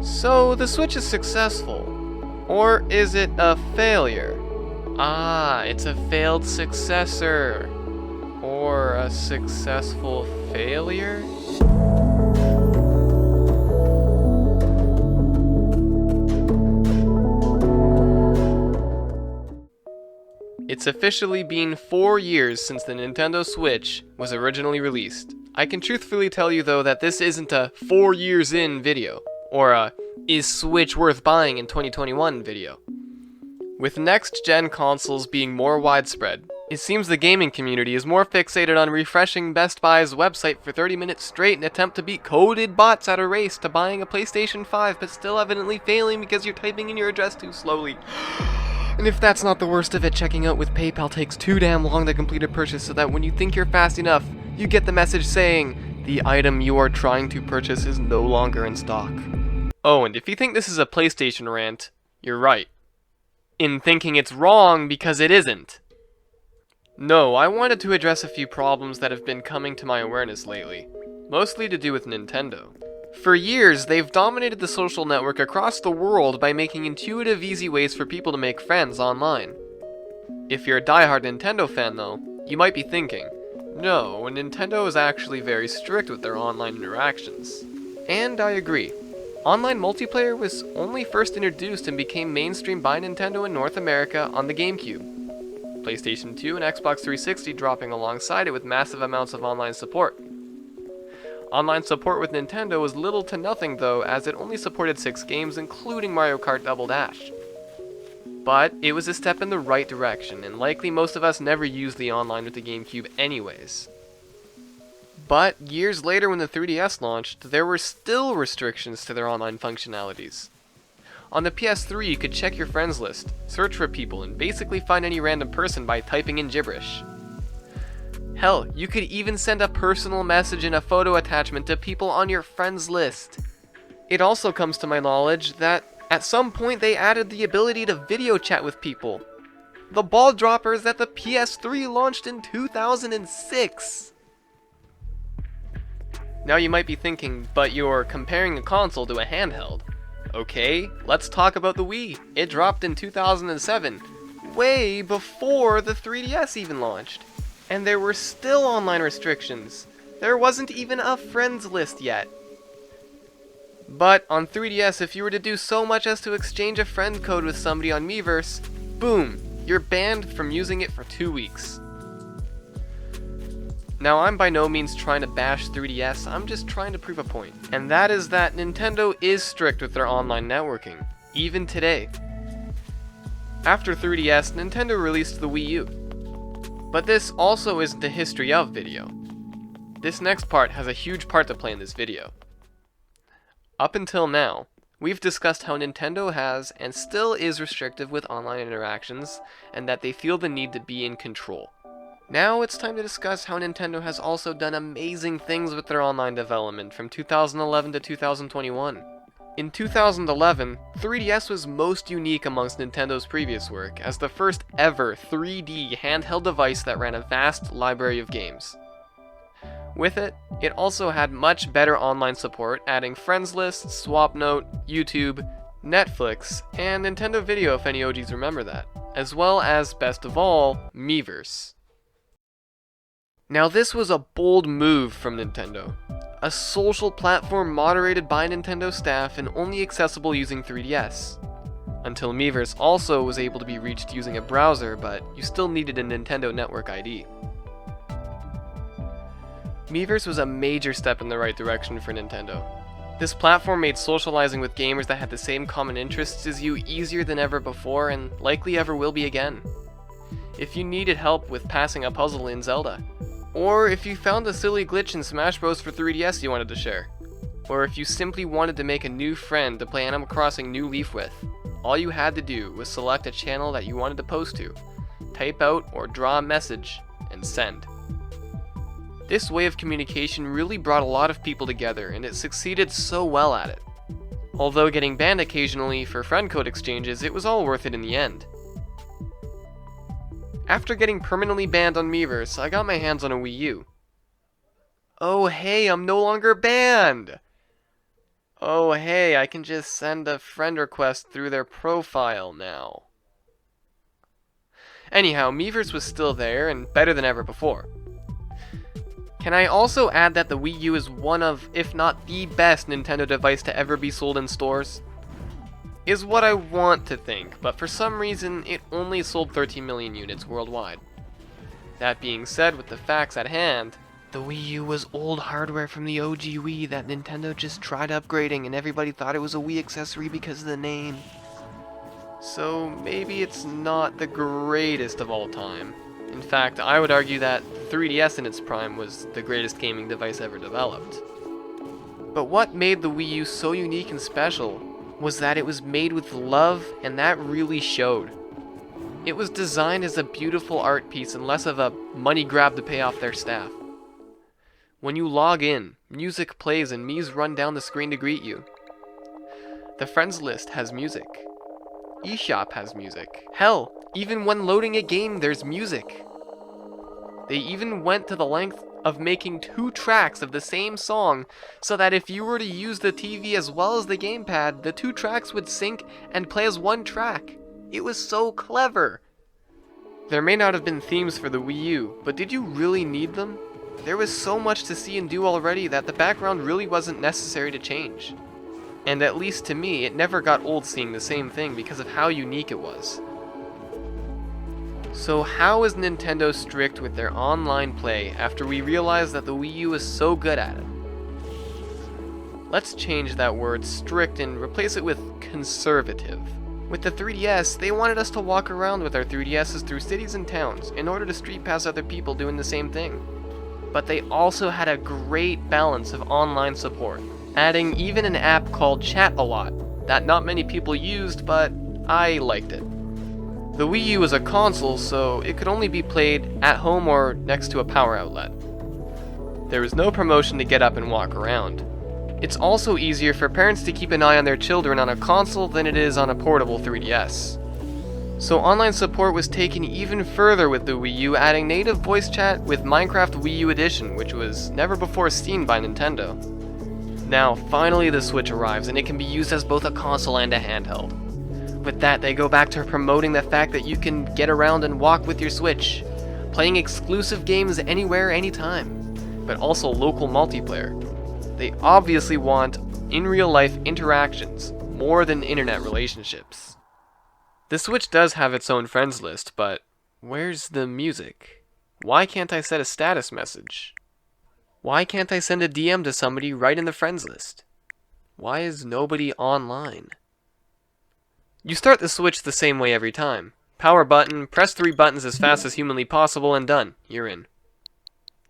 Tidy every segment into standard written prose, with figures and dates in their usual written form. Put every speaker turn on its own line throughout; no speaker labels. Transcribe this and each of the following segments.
So the Switch is successful. Or is it a failure? Ah, it's a failed successor. Or a successful failure? It's officially been 4 years since the Nintendo Switch was originally released. I can truthfully tell you though that this isn't a 4 years in video, or a is Switch worth buying in 2021 video. With next-gen consoles being more widespread, it seems the gaming community is more fixated on refreshing Best Buy's website for 30 minutes straight in an attempt to beat coded bots at a race to buying a PlayStation 5, but still evidently failing because you're typing in your address too slowly. And if that's not the worst of it, checking out with PayPal takes too damn long to complete a purchase so that when you think you're fast enough, you get the message saying, the item you are trying to purchase is no longer in stock. Oh, and if you think this is a PlayStation rant, you're right. In thinking it's wrong because it isn't. No, I wanted to address a few problems that have been coming to my awareness lately, mostly to do with Nintendo. For years, they've dominated the social network across the world by making intuitive, easy ways for people to make friends online. If you're a diehard Nintendo fan though, you might be thinking, no, Nintendo is actually very strict with their online interactions. And I agree. Online multiplayer was only first introduced and became mainstream by Nintendo in North America on the GameCube. PlayStation 2 and Xbox 360 dropping alongside it with massive amounts of online support. Online support with Nintendo was little to nothing though, as it only supported 6 games including Mario Kart Double Dash. But it was a step in the right direction, and likely most of us never used the online with the GameCube anyways. But years later when the 3DS launched, there were still restrictions to their online functionalities. On the PS3 you could check your friends list, search for people, and basically find any random person by typing in gibberish. Hell, you could even send a personal message and a photo attachment to people on your friends list. It also comes to my knowledge that at some point they added the ability to video chat with people. The ball droppers that the PS3 launched in 2006. Now you might be thinking, but you're comparing a console to a handheld. Okay, let's talk about the Wii. It dropped in 2007, way before the 3DS even launched. And there were still online restrictions. There wasn't even a friends list yet. But on 3DS, if you were to do so much as to exchange a friend code with somebody on Miiverse, boom, you're banned from using it for 2 weeks. Now, I'm by no means trying to bash 3DS, I'm just trying to prove a point. And that is that Nintendo is strict with their online networking, even today. After 3DS, Nintendo released the Wii U. But this also isn't a history of video. This next part has a huge part to play in this video. Up until now, we've discussed how Nintendo has and still is restrictive with online interactions, and that they feel the need to be in control. Now it's time to discuss how Nintendo has also done amazing things with their online development from 2011 to 2021. In 2011, 3DS was most unique amongst Nintendo's previous work as the first ever 3D handheld device that ran a vast library of games. With it, it also had much better online support, adding friends lists, Swapnote, YouTube, Netflix, and Nintendo Video if any OGs remember that, as well as, best of all, Miiverse. Now this was a bold move from Nintendo. A social platform moderated by Nintendo staff and only accessible using 3DS. Until Miiverse also was able to be reached using a browser, but you still needed a Nintendo Network ID. Miiverse was a major step in the right direction for Nintendo. This platform made socializing with gamers that had the same common interests as you easier than ever before and likely ever will be again. If you needed help with passing a puzzle in Zelda, or if you found a silly glitch in Smash Bros for 3DS you wanted to share, or if you simply wanted to make a new friend to play Animal Crossing New Leaf with, all you had to do was select a channel that you wanted to post to, type out or draw a message, and send. This way of communication really brought a lot of people together, and it succeeded so well at it. Although getting banned occasionally for friend code exchanges, it was all worth it in the end. After getting permanently banned on Miiverse, I got my hands on a Wii U. Oh hey, I'm no longer banned! Oh hey, I can just send a friend request through their profile now. Anyhow, Miiverse was still there, and better than ever before. Can I also add that the Wii U is one of, if not the best Nintendo device to ever be sold in stores? Is what I want to think, but for some reason, it only sold 13 million units worldwide. That being said, with the facts at hand, the Wii U was old hardware from the OG Wii that Nintendo just tried upgrading and everybody thought it was a Wii accessory because of the name. So maybe it's not the greatest of all time. In fact, I would argue that 3DS in its prime was the greatest gaming device ever developed. But what made the Wii U so unique and special was that it was made with love, and that really showed. It was designed as a beautiful art piece and less of a money grab to pay off their staff. When you log in, music plays and Mii's run down the screen to greet you. The friends list has music. eShop has music. Hell, even when loading a game, there's music. They even went to the length of making 2 tracks of the same song so that if you were to use the TV as well as the gamepad, the 2 tracks would sync and play as 1 track. It was so clever. There may not have been themes for the Wii U, but did you really need them? There was so much to see and do already that the background really wasn't necessary to change. And at least to me, it never got old seeing the same thing because of how unique it was. So how is Nintendo strict with their online play after we realized that the Wii U is so good at it? Let's change that word strict and replace it with conservative. With the 3DS, they wanted us to walk around with our 3DSs through cities and towns in order to street pass other people doing the same thing. But they also had a great balance of online support, adding even an app called alot that not many people used, but I liked it. The Wii U was a console, so it could only be played at home or next to a power outlet. There was no promotion to get up and walk around. It's also easier for parents to keep an eye on their children on a console than it is on a portable 3DS. So online support was taken even further with the Wii U, adding native voice chat with Minecraft Wii U Edition, which was never before seen by Nintendo. Now, finally the Switch arrives, and it can be used as both a console and a handheld. With that, they go back to promoting the fact that you can get around and walk with your Switch, playing exclusive games anywhere, anytime, but also local multiplayer. They obviously want in real life interactions more than internet relationships. The Switch does have its own friends list, but where's the music? Why can't I set a status message? Why can't I send a DM to somebody right in the friends list? Why is nobody online? You start the Switch the same way every time. Power button, press 3 buttons as fast as humanly possible, and done. You're in.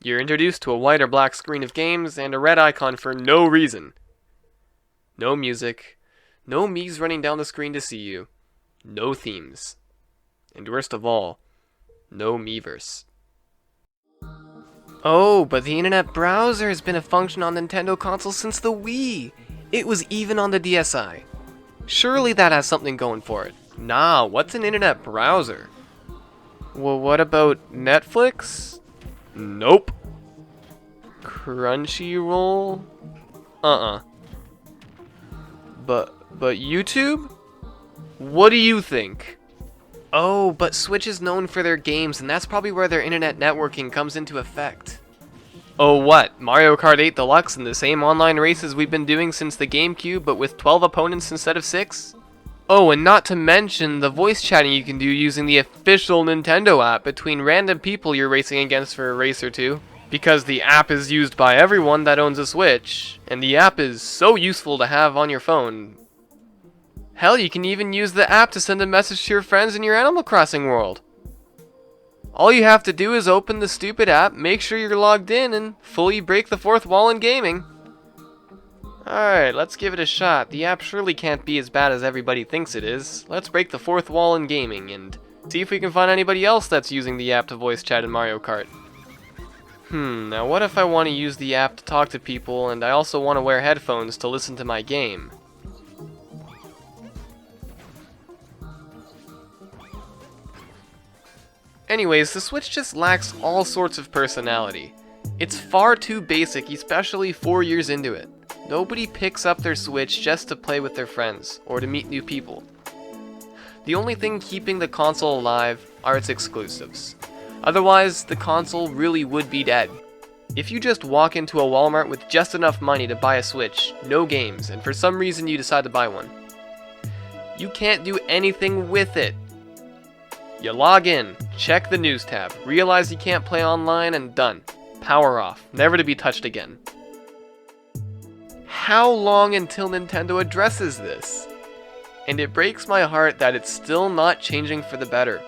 You're introduced to a white or black screen of games and a red icon for no reason. No music. No Mii's running down the screen to see you. No themes. And worst of all, no Miiverse. Oh, but the internet browser has been a function on Nintendo consoles since the Wii. It was even on the DSi. Surely that has something going for it. Nah, what's an internet browser? Well, what about Netflix? Nope. Crunchyroll? But YouTube? What do you think? Oh, but Switch is known for their games, and that's probably where their internet networking comes into effect. Oh what, Mario Kart 8 Deluxe and the same online races we've been doing since the GameCube, but with 12 opponents instead of 6? Oh, and not to mention the voice chatting you can do using the official Nintendo app between random people you're racing against for a race or two. Because the app is used by everyone that owns a Switch, and the app is so useful to have on your phone. Hell, you can even use the app to send a message to your friends in your Animal Crossing world. All you have to do is open the stupid app, make sure you're logged in, and fully break the fourth wall in gaming. Alright, let's give it a shot. The app surely can't be as bad as everybody thinks it is. Let's break the fourth wall in gaming, and see if we can find anybody else that's using the app to voice chat in Mario Kart. Now what if I want to use the app to talk to people, and I also want to wear headphones to listen to my game? Anyways, the Switch just lacks all sorts of personality. It's far too basic, especially 4 years into it. Nobody picks up their Switch just to play with their friends or to meet new people. The only thing keeping the console alive are its exclusives. Otherwise, the console really would be dead. If you just walk into a Walmart with just enough money to buy a Switch, no games, and for some reason you decide to buy one, you can't do anything with it. You log in, check the news tab, realize you can't play online, and done. Power off, never to be touched again. How long until Nintendo addresses this? And it breaks my heart that it's still not changing for the better.